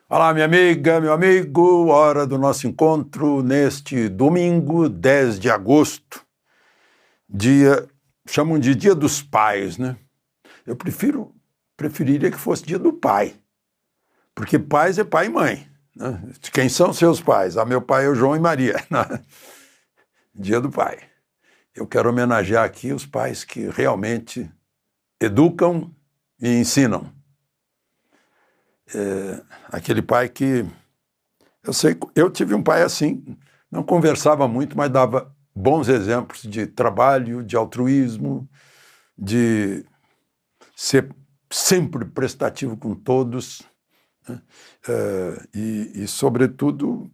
Olá, minha amiga, meu amigo, hora do nosso encontro neste domingo, 10 de agosto, chamam de Dia dos Pais, né? Eu preferiria que fosse Dia do Pai, porque pais é pai e mãe, né? Quem são seus pais? Meu pai é o João e Maria, né? Dia do Pai. Eu quero homenagear aqui os pais que realmente educam e ensinam. Aquele pai que... Eu tive um pai assim, não conversava muito, mas dava bons exemplos de trabalho, de altruísmo, de ser sempre prestativo com todos, né? Sobretudo,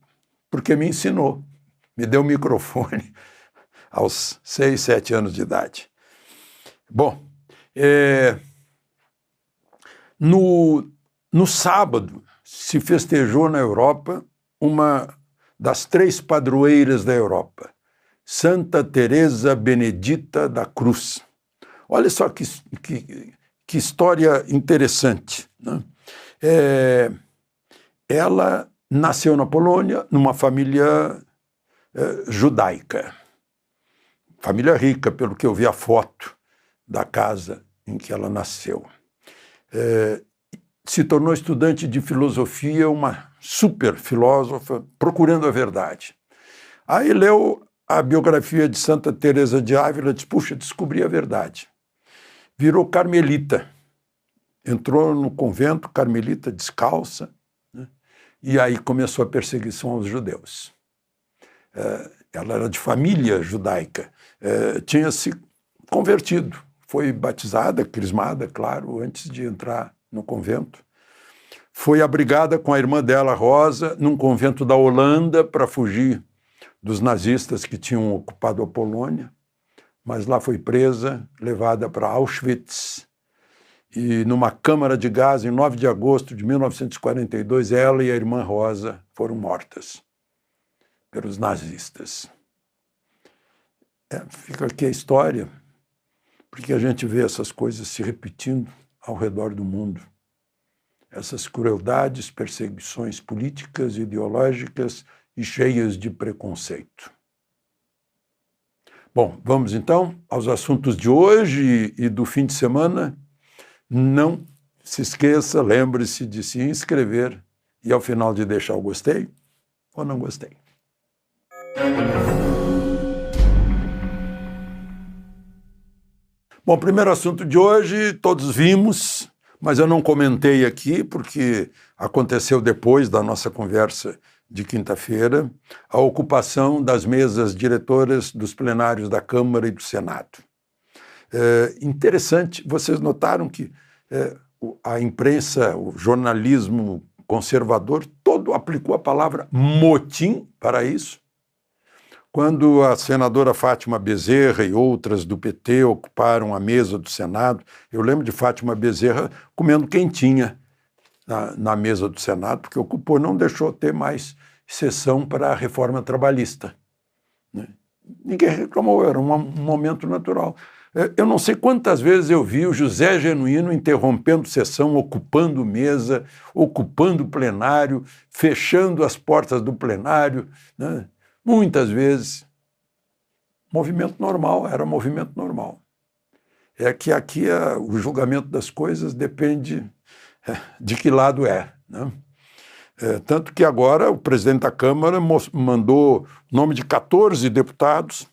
porque me ensinou, me deu o microfone aos 6, 7 anos de idade. Bom, no sábado se festejou na Europa uma das 3 padroeiras da Europa, Santa Teresa Benedita da Cruz. Olha só que história interessante, né? Ela nasceu na Polônia, numa família judaica. Família rica, pelo que eu vi a foto da casa em que ela nasceu. Se tornou estudante de filosofia, uma super filósofa, procurando a verdade. Aí leu a biografia de Santa Teresa de Ávila e disse, puxa, descobri a verdade. Virou carmelita, entrou no convento carmelita descalça, né? E aí começou a perseguição aos judeus. Ela era de família judaica, tinha se convertido, foi batizada, crismada, claro, antes de entrar no convento. Foi abrigada com a irmã dela, Rosa, num convento da Holanda para fugir dos nazistas que tinham ocupado a Polônia, mas lá foi presa, levada para Auschwitz, e numa câmara de gás, em 9 de agosto de 1942, ela e a irmã Rosa foram mortas pelos nazistas. Fica aqui a história, porque a gente vê essas coisas se repetindo ao redor do mundo. Essas crueldades, perseguições políticas, ideológicas e cheias de preconceito. Bom, vamos então aos assuntos de hoje e do fim de semana. Não se esqueça, lembre-se de se inscrever e ao final de deixar o gostei ou não gostei. Bom, primeiro assunto de hoje, todos vimos, mas eu não comentei aqui porque aconteceu depois da nossa conversa de quinta-feira, a ocupação das mesas diretoras dos plenários da Câmara e do Senado. Interessante, vocês notaram que a imprensa, o jornalismo conservador, todo aplicou a palavra motim para isso. Quando a senadora Fátima Bezerra e outras do PT ocuparam a mesa do Senado, eu lembro de Fátima Bezerra comendo quentinha na mesa do Senado, porque ocupou, não deixou ter mais sessão para a reforma trabalhista, né? Ninguém reclamou, era um momento natural. Eu não sei quantas vezes eu vi o José Genuíno interrompendo sessão, ocupando mesa, ocupando plenário, fechando as portas do plenário, né? Muitas vezes. Movimento normal, era movimento normal. É que aqui o julgamento das coisas depende de que lado né? Tanto que agora o presidente da Câmara mandou o nome de 14 deputados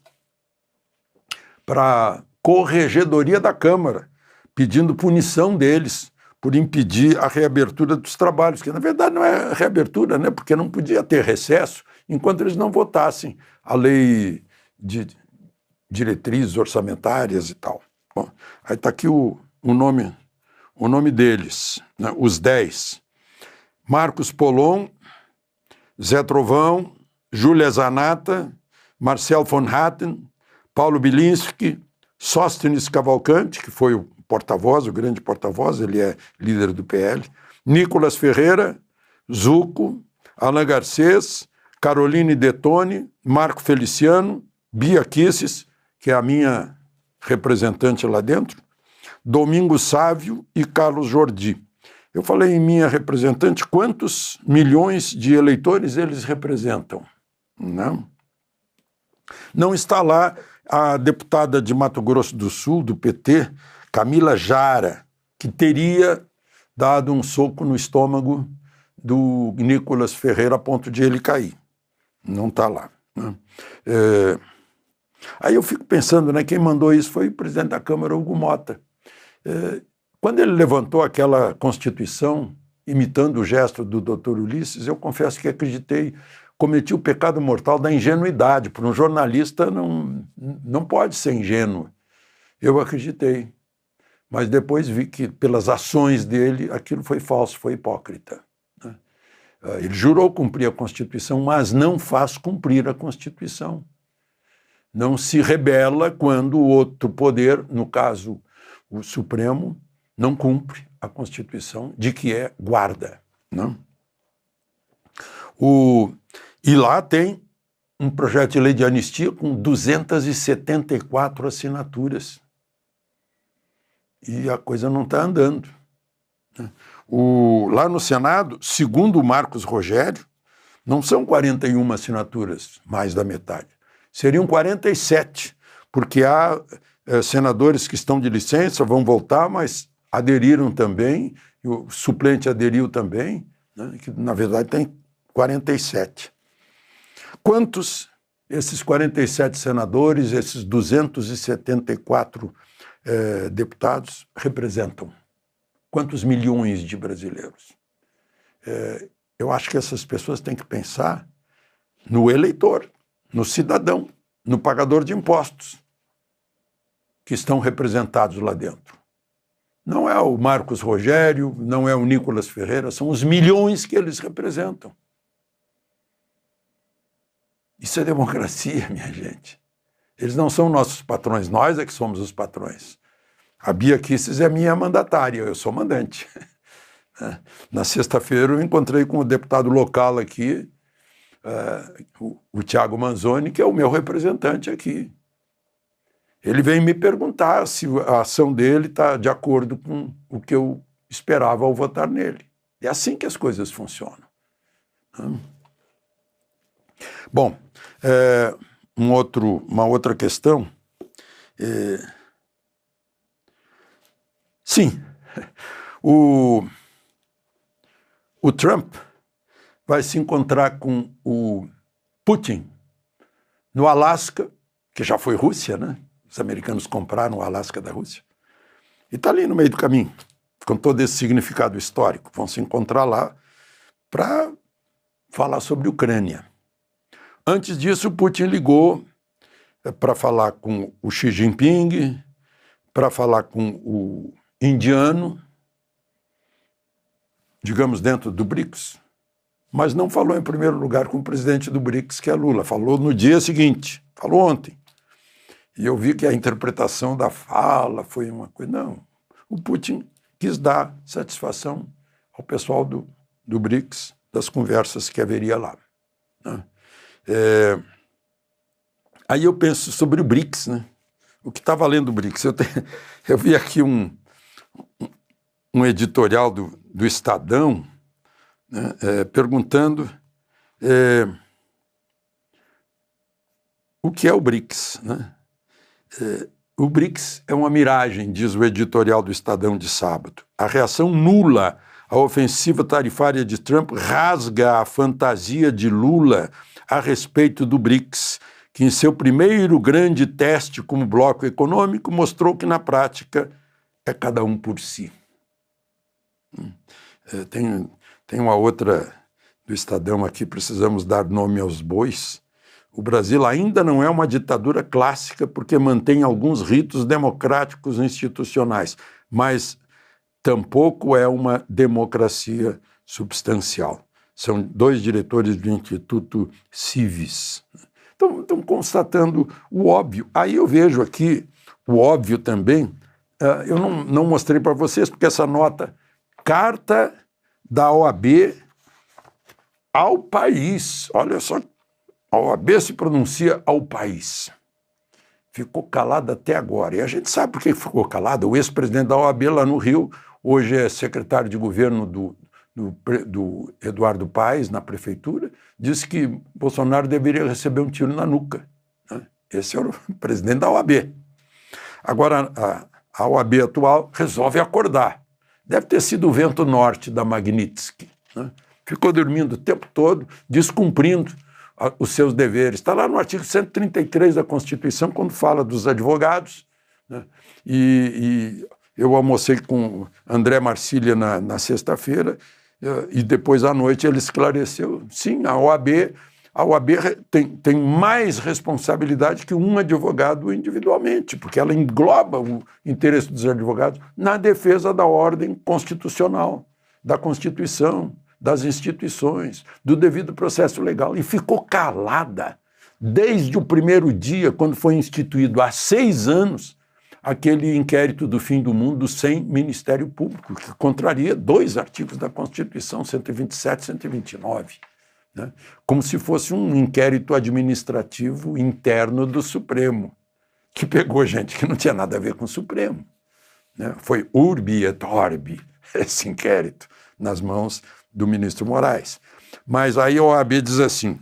para a corregedoria da Câmara, pedindo punição deles por impedir a reabertura dos trabalhos, que na verdade não é reabertura, né? Porque não podia ter recesso enquanto eles não votassem a lei de diretrizes orçamentárias e tal. Bom, aí está aqui o nome deles, né? Os 10. Marcos Polon, Zé Trovão, Júlia Zanata, Marcel von Hatten, Paulo Bilinski, Sóstenes Cavalcante, que foi o porta-voz, o grande porta-voz, ele é líder do PL, Nicolas Ferreira, Zucco, Alain Garcês, Caroline Detone, Marco Feliciano, Bia Kisses, que é a minha representante lá dentro, Domingos Sávio e Carlos Jordi. Eu falei em minha representante, quantos milhões de eleitores eles representam? Não está lá a deputada de Mato Grosso do Sul, do PT, Camila Jara, que teria dado um soco no estômago do Nicolas Ferreira a ponto de ele cair. Não está lá. Aí eu fico pensando, quem mandou isso foi o presidente da Câmara, Hugo Mota. Quando ele levantou aquela Constituição, imitando o gesto do doutor Ulisses, eu confesso que acreditei, cometi o pecado mortal da ingenuidade. Para um jornalista não pode ser ingênuo. Eu acreditei. Mas depois vi que, pelas ações dele, aquilo foi falso, foi hipócrita. Ele jurou cumprir a Constituição, mas não faz cumprir a Constituição. Não se rebela quando o outro poder, no caso o Supremo, não cumpre a Constituição de que é guarda. E lá tem um projeto de lei de anistia com 274 assinaturas. E a coisa não está andando. Lá no Senado, segundo o Marcos Rogério, não são 41 assinaturas, mais da metade. Seriam 47, porque há senadores que estão de licença, vão voltar, mas aderiram também, e o suplente aderiu também, que na verdade tem 47. Quantos esses 47 senadores, esses 274 deputados representam? Quantos milhões de brasileiros? Eu acho que essas pessoas têm que pensar no eleitor, no cidadão, no pagador de impostos que estão representados lá dentro. Não é o Marcos Rogério, não é o Nicolas Ferreira, são os milhões que eles representam. Isso é democracia, minha gente. Eles não são nossos patrões, nós é que somos os patrões. A Bia Kicis é minha mandatária, eu sou mandante. Na sexta-feira eu encontrei com o deputado local aqui, o Thiago Manzoni, que é o meu representante aqui. Ele veio me perguntar se a ação dele está de acordo com o que eu esperava ao votar nele. É assim que as coisas funcionam. Bom, uma outra questão. Sim, o Trump vai se encontrar com o Putin no Alasca, que já foi Rússia, Os americanos compraram o Alasca da Rússia. E está ali no meio do caminho, com todo esse significado histórico. Vão se encontrar lá para falar sobre Ucrânia. Antes disso, o Putin ligou para falar com o Xi Jinping, para falar com o indiano, digamos, dentro do BRICS, mas não falou em primeiro lugar com o presidente do BRICS, que é Lula. Falou no dia seguinte, falou ontem. E eu vi que a interpretação da fala foi uma coisa... Não, o Putin quis dar satisfação ao pessoal do BRICS, das conversas que haveria lá. Aí eu penso sobre o BRICS, O que está valendo o BRICS? Eu vi aqui um editorial do Estadão, perguntando o que é o BRICS, O BRICS é uma miragem, diz o editorial do Estadão de sábado. A reação nula à ofensiva tarifária de Trump rasga a fantasia de Lula a respeito do BRICS, que em seu primeiro grande teste como bloco econômico mostrou que na prática é cada um por si. Tem uma outra do Estadão aqui, precisamos dar nome aos bois. O Brasil ainda não é uma ditadura clássica porque mantém alguns ritos democráticos institucionais, mas tampouco é uma democracia substancial. São dois diretores do Instituto Civis. Estão constatando o óbvio. Aí eu vejo aqui o óbvio também. Eu não mostrei para vocês, porque essa nota, carta da OAB ao país. Olha só, a OAB se pronuncia ao país. Ficou calada até agora. E a gente sabe por que ficou calada. O ex-presidente da OAB lá no Rio hoje é secretário de governo do Eduardo Paes, na prefeitura, disse que Bolsonaro deveria receber um tiro na nuca, né? Esse é o presidente da OAB. Agora, a OAB atual resolve acordar. Deve ter sido o vento norte da Magnitsky, né? Ficou dormindo o tempo todo, descumprindo os seus deveres. Está lá no artigo 133 da Constituição, quando fala dos advogados, né? E eu almocei com André Marcília na sexta-feira, e depois à noite ele esclareceu, sim, a OAB tem mais responsabilidade que um advogado individualmente, porque ela engloba o interesse dos advogados na defesa da ordem constitucional, da Constituição, das instituições, do devido processo legal. E ficou calada desde o primeiro dia, quando foi instituído há 6 anos, aquele inquérito do fim do mundo sem Ministério Público, que contraria 2 artigos da Constituição, 127 e 129. Né? Como se fosse um inquérito administrativo interno do Supremo, que pegou gente que não tinha nada a ver com o Supremo, né? Foi urbi et orbi esse inquérito nas mãos do ministro Moraes. Mas aí a OAB diz assim: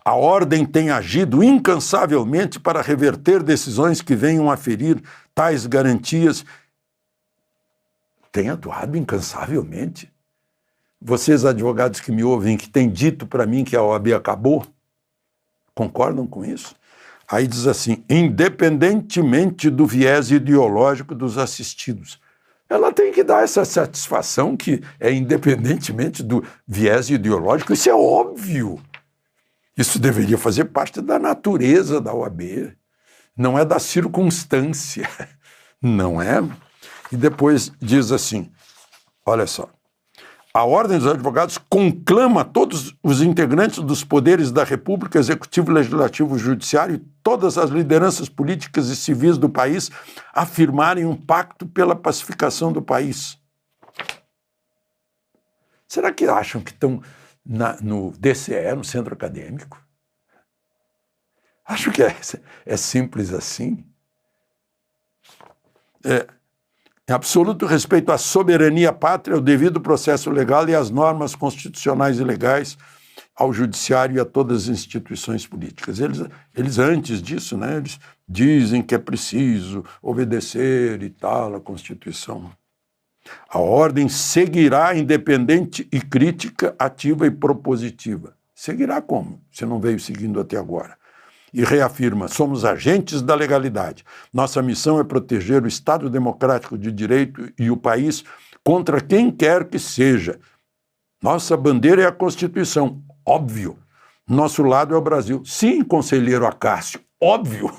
a ordem tem agido incansavelmente para reverter decisões que venham a ferir tais garantias. Tem atuado incansavelmente? Vocês, advogados que me ouvem, que têm dito para mim que a OAB acabou, concordam com isso? Aí diz assim: independentemente do viés ideológico dos assistidos. Ela tem que dar essa satisfação que é independentemente do viés ideológico. Isso é óbvio. Isso deveria fazer parte da natureza da OAB. Não é da circunstância. Não é? E depois diz assim, olha só. A Ordem dos Advogados conclama todos os integrantes dos poderes da República, Executivo, Legislativo, Judiciário e todas as lideranças políticas e civis do país a firmarem um pacto pela pacificação do país. Será que acham que estão no DCE, no centro acadêmico? Acho que é simples assim. Em absoluto respeito à soberania pátria, ao devido processo legal e às normas constitucionais e legais, ao judiciário e a todas as instituições políticas. Eles antes disso, né, eles dizem que é preciso obedecer e tal à Constituição. A ordem seguirá independente e crítica, ativa e propositiva. Seguirá como? Se não veio seguindo até agora. E reafirma: somos agentes da legalidade. Nossa missão é proteger o Estado democrático de direito e o país contra quem quer que seja. Nossa bandeira é a Constituição, óbvio. Nosso lado é o Brasil. Sim, conselheiro Acácio, óbvio.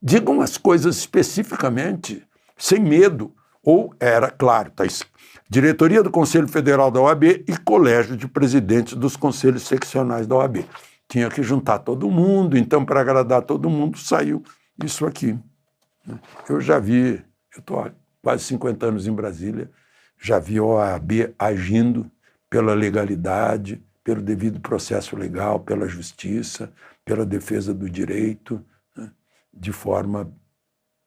Digam as coisas especificamente, sem medo. Ou era, claro, tá isso. Diretoria do Conselho Federal da OAB e Colégio de Presidentes dos Conselhos Seccionais da OAB. Tinha que juntar todo mundo, então, para agradar todo mundo, saiu isso aqui. Eu já vi, eu estou há quase 50 anos em Brasília, já vi a OAB agindo pela legalidade, pelo devido processo legal, pela justiça, pela defesa do direito, né, de forma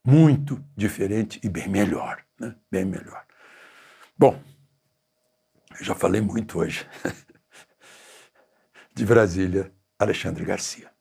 muito diferente e bem melhor, né, bem melhor. Bom, eu já falei muito hoje. De Brasília, Alexandre Garcia.